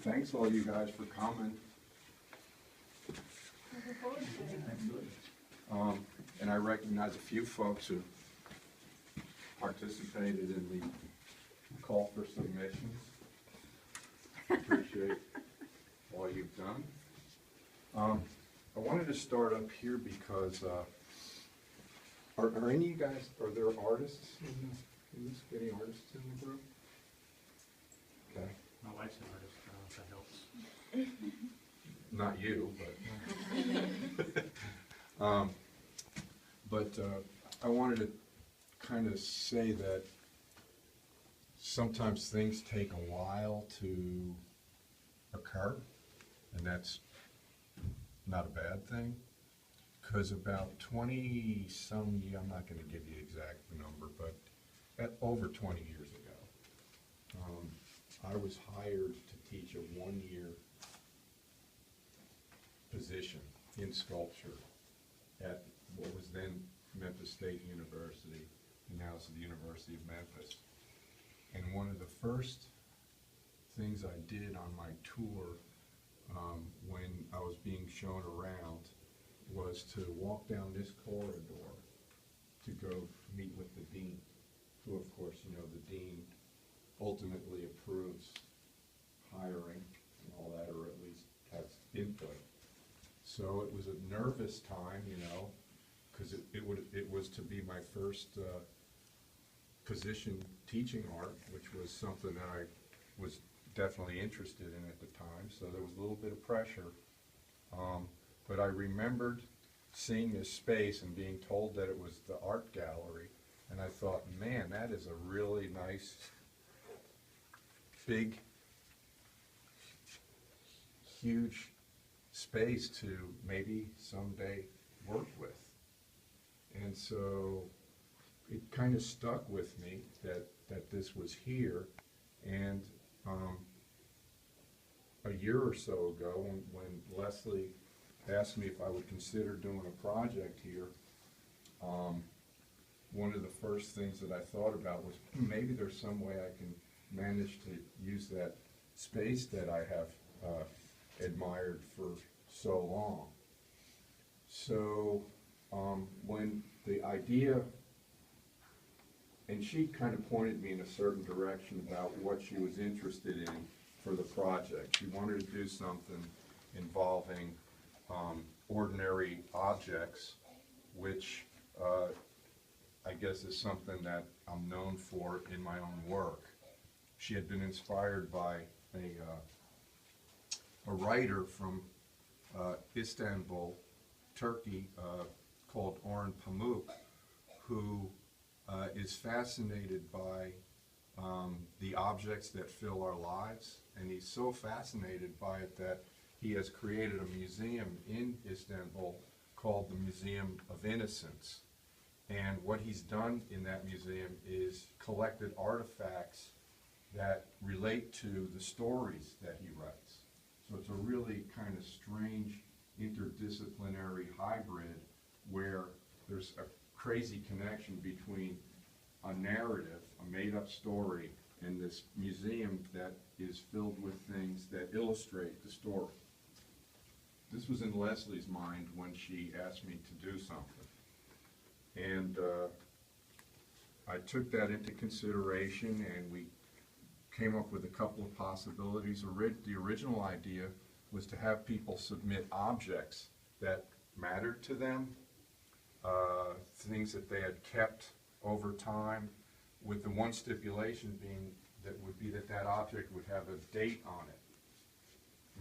thanks all you guys for coming. And I recognize a few folks who participated in the call for submissions. Appreciate all you've done. I wanted to start up here because are any of you guys, are there artists in this? Any artists in the group? Okay. My wife's an artist, I don't know if that helps. Not you, but I wanted to kind of say that sometimes things take a while to occur, and that's not a bad thing, because about 20-some years, I'm not going to give you the exact number, but over 20 years ago, I was hired to teach a one-year position in sculpture at what was then Memphis State University, and now it's the University of Memphis. And one of the first things I did on my tour when I was being shown around was to walk down this corridor to go meet with the dean, who of course, you know, the dean ultimately approves hiring and all that, or at least has input. So it was a nervous time, you know, because it was to be my first position teaching art, which was something that I was definitely interested in at the time. So there was a little bit of pressure, but I remembered seeing this space and being told that it was the art gallery, and I thought, man, that is a really nice, big, huge space to maybe someday work with. And so it kind of stuck with me that this was here. And a year or so ago, when Leslie asked me if I would consider doing a project here, one of the first things that I thought about was maybe there's some way I can manage to use that space that I have admired for so long. So when the idea, and she kind of pointed me in a certain direction about what she was interested in for the project. She wanted to do something involving ordinary objects, which I guess is something that I'm known for in my own work. She had been inspired by a writer from Istanbul, Turkey, called Orhan Pamuk, who is fascinated by the objects that fill our lives, and he's so fascinated by it that he has created a museum in Istanbul called the Museum of Innocence. And what he's done in that museum is collected artifacts that relate to the stories that he writes. So it's a really kind of strange interdisciplinary hybrid where there's a crazy connection between a narrative, a made-up story, and this museum that is filled with things that illustrate the story. This was in Leslie's mind when she asked me to do something. And I took that into consideration, and we came up with a couple of possibilities. The original idea was to have people submit objects that mattered to them, things that they had kept over time, with the one stipulation being that object would have a date on it,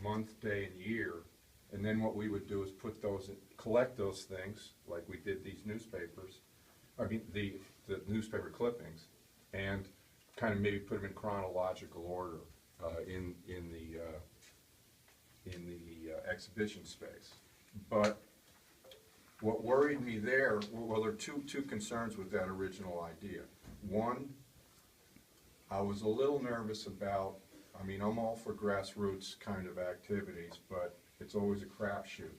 month, day, and year. And then what we would do is collect those things, like we did these newspapers, the newspaper clippings, and kind of maybe put them in chronological order in the exhibition space. But what worried me there, well, there are two concerns with that original idea. One, I was a little nervous about, I'm all for grassroots kind of activities, but it's always a crapshoot.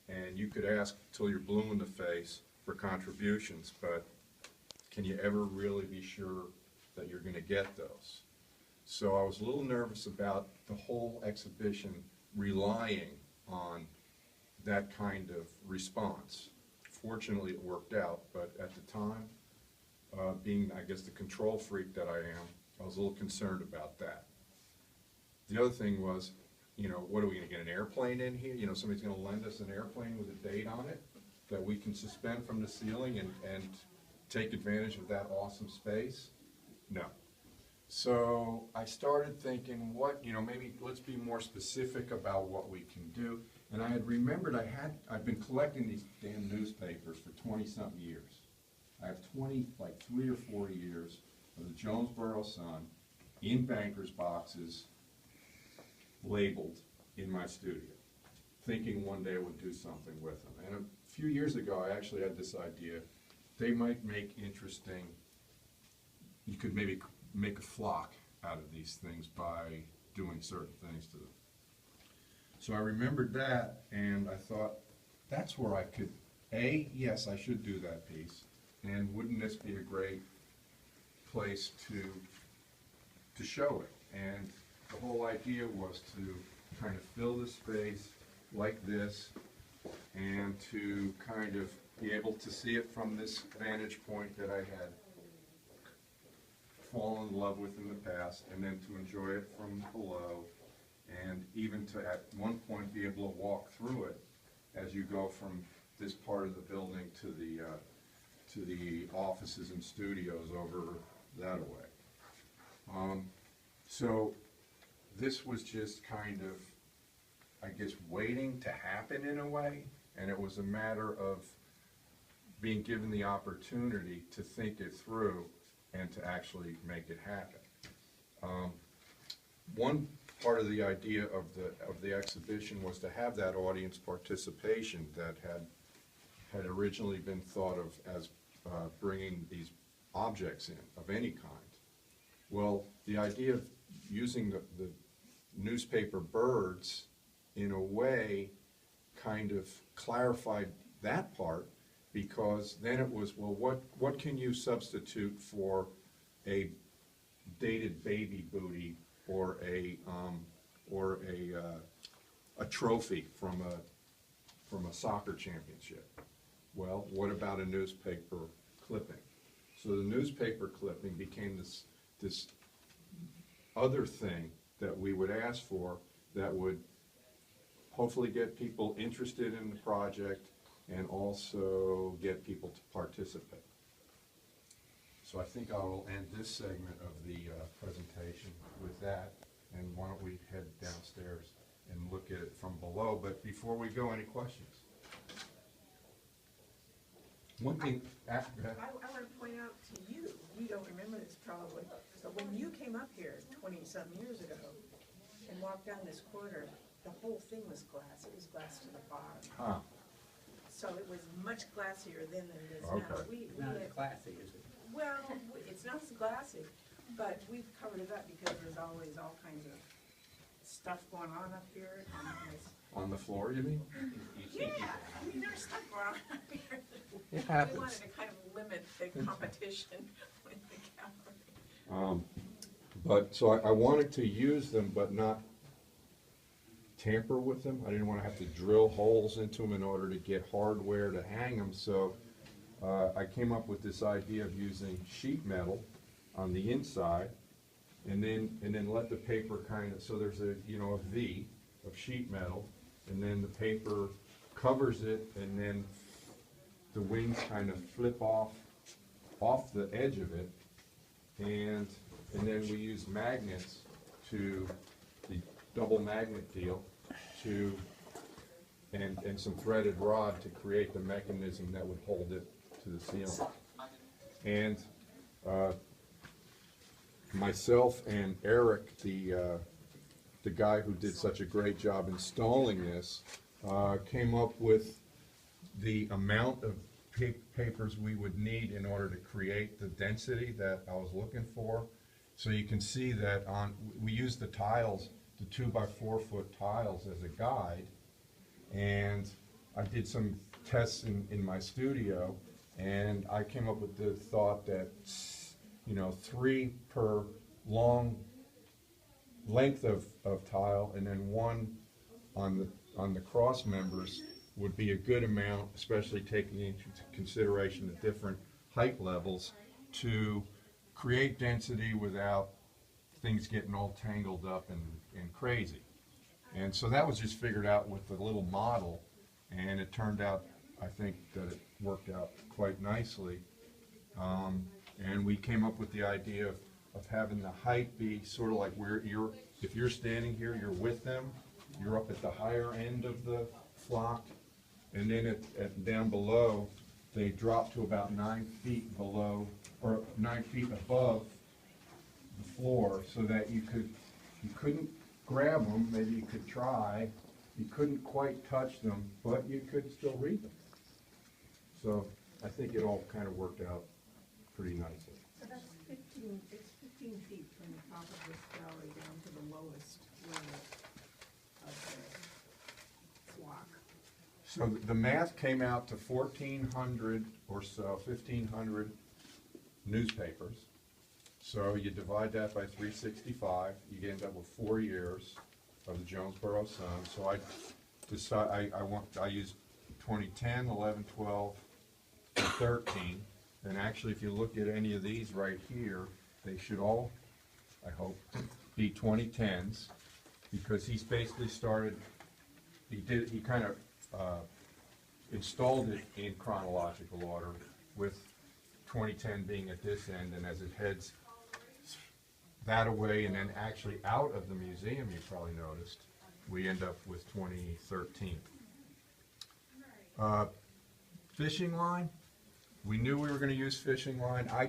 And you could ask till you're blue in the face for contributions, but can you ever really be sure that you're going to get those? So I was a little nervous about the whole exhibition relying on that kind of response. Fortunately, it worked out, but at the time, being, I guess, the control freak that I am, I was a little concerned about that. The other thing was, you know, what are we gonna get, an airplane in here? You know, somebody's gonna lend us an airplane with a date on it that we can suspend from the ceiling and take advantage of that awesome space? No. So I started thinking, what, you know, maybe let's be more specific about what we can do. And I had remembered I've been collecting these damn newspapers for 20-something years. I have 3 or 4 years of the Jonesboro Sun in bankers boxes, labeled in my studio, thinking one day I would do something with them. And a few years ago, I actually had this idea. They might make interesting, you could maybe make a flock out of these things by doing certain things to them. So I remembered that, and I thought, that's where I could, yes, I should do that piece, and wouldn't this be a great place to show it? And the whole idea was to kind of fill the space like this, and to kind of be able to see it from this vantage point that I had fallen in love with in the past, and then to enjoy it from below, and even to at one point be able to walk through it as you go from this part of the building to the offices and studios over that way. So this was just kind of, I guess, waiting to happen in a way, and it was a matter of being given the opportunity to think it through and to actually make it happen. One part of the idea of the exhibition was to have that audience participation that had originally been thought of as bringing these objects in of any kind. Well, the idea of using the newspaper birds in a way kind of clarified that part, because then it was, well, what can you substitute for a dated baby booty or a trophy from a soccer championship? Well, what about a newspaper clipping? So the newspaper clipping became this other thing that we would ask for that would hopefully get people interested in the project and also get people to participate. So I think I will end this segment of the presentation with that, and why don't we head downstairs and look at it from below. But before we go, any questions? One thing, I want to point out to you, you don't remember this probably, but when you came up here 20-some years ago and walked down this corridor, the whole thing was glass. It was glass to the bottom. huh, So it was much glassier then than it is now. Okay. We Not as had, classy, is it? well, it's not as glassy, but we've covered it up because there's always all kinds of stuff going on up here. And it's, on the floor, you mean? yeah, I mean, there's stuff going on up here. It We happens. wanted to kind of limit the competition with the gallery. But, so I wanted to use them, but not tamper with them. I didn't want to have to drill holes into them in order to get hardware to hang them. So I came up with this idea of using sheet metal on the inside, and then let the paper kind of, so there's a V of sheet metal, and then the paper covers it, and then the wings kind of flip off the edge of it, and then we use magnets to the double magnet deal and some threaded rod to create the mechanism that would hold it to the ceiling. And myself and Eric, the guy who did such a great job installing this, came up with the amount of papers we would need in order to create the density that I was looking for. So you can see that we used the tiles, the 2x4 foot tiles as a guide, and I did some tests in my studio, and I came up with the thought that 3 per long length of tile, and then one on the cross members would be a good amount, especially taking into consideration the different height levels, to create density without things getting all tangled up and crazy. And so that was just figured out with the little model, and it turned out, I think, that it worked out quite nicely. And we came up with the idea of having the height be sort of like where if you're standing here, you're with them, you're up at the higher end of the flock, and then down below, they drop to about 9 feet below, or 9 feet above the floor, so that you couldn't grab them, maybe you could try, you couldn't quite touch them, but you could still read them. So I think it all kind of worked out pretty nicely. So that's 15, it's 15 feet from the top of this gallery down to the lowest level of the flock. So the math came out to 1,400 or so, 1,500 newspapers. So you divide that by 365, you end up with 4 years of the Jonesboro Sun. So I decided I used 2010, 11, 12, and 13. And actually, if you look at any of these right here, they should all, I hope, be 2010s, because he's basically started. He kind of installed it in chronological order, with 2010 being at this end, and as it heads that away and then actually out of the museum, you probably noticed, we end up with 2013. Fishing line, we knew we were going to use fishing line. I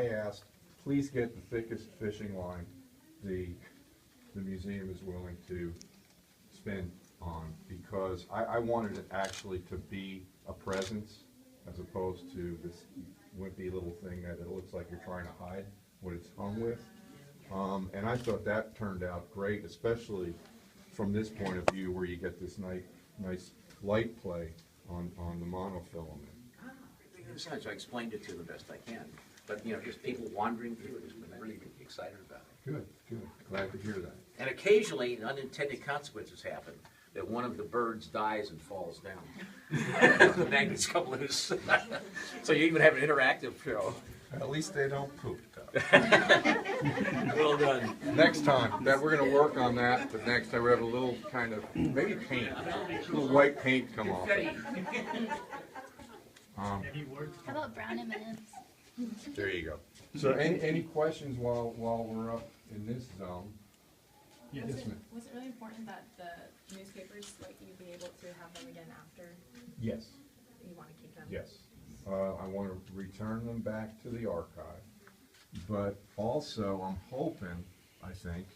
asked, please get the thickest fishing line the museum is willing to spend on, because I wanted it actually to be a presence as opposed to this wimpy little thing that it looks like you're trying to hide what it's hung with. And I thought that turned out great, especially from this point of view where you get this nice light play on the monofilament. Essentially, I explained it to the best I can, but just people wandering through it has been really excited about it. Good, glad to hear that. And occasionally, unintended consequences happen, that one of the birds dies and falls down. The magnets come loose. So you even have an interactive show. At least they don't poop, though. Well done. Next time, we're going to work on that, but next time we have a little kind of, maybe paint, a little white paint come off it. How How about brown M&Ms? There you go. So any questions while we're up in this zone? Yes. Yes, ma'am. Was it really important that the newspapers, like, you be able to have them again after Yes. you want to keep them? Yes. I want to return them back to the archive, but also I'm hoping, I think,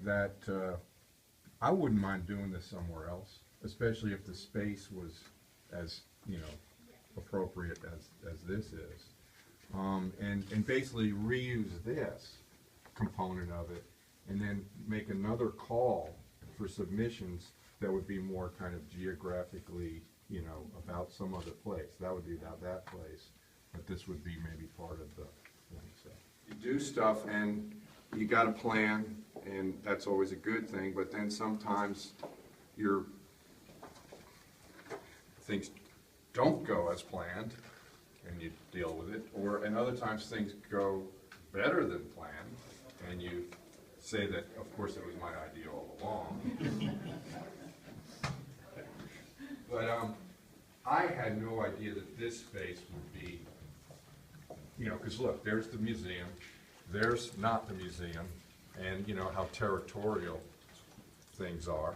that I wouldn't mind doing this somewhere else, especially if the space was as, appropriate as this is. And basically reuse this component of it, and then make another call for submissions that would be more kind of geographically, about some other place. That would be about that place, but this would be maybe part of the thing. So you do stuff and you got a plan, and that's always a good thing, but then sometimes things don't go as planned, and you deal with it, and other times things go better than planned, and you say that, of course, it was my idea all along. But I had no idea that this space would be, because look, there's the museum, there's not the museum, and how territorial things are.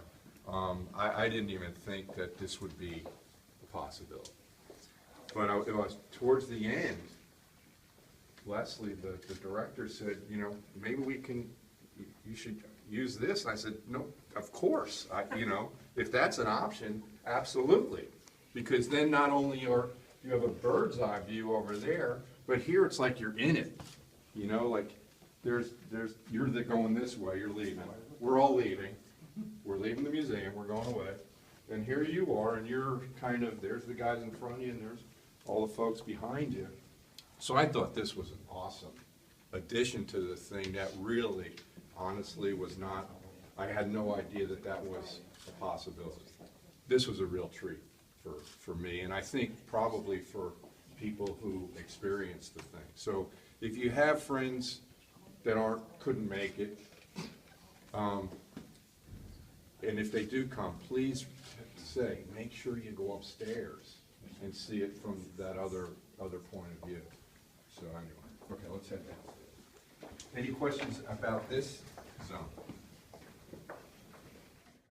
I didn't even think that this would be a possibility. But it was towards the end, Leslie, the director, said, maybe you should use this. And I said, no, of course. If that's an option, absolutely. Because then not only you have a bird's eye view over there, but here it's like you're in it. Like you're going this way, you're leaving. We're all leaving. We're leaving the museum, we're going away. And here you are, and you're kind of, there's the guys in front of you, and there's all the folks behind you. So I thought this was an awesome addition to the thing that really, honestly, was not, I had no idea that that was a possibility. This was a real treat for me, and I think probably for people who experienced the thing. So if you have friends that couldn't make it, and if they do come, please say, make sure you go upstairs and see it from that other point of view. So anyway, okay, let's head down. Any questions about this zone?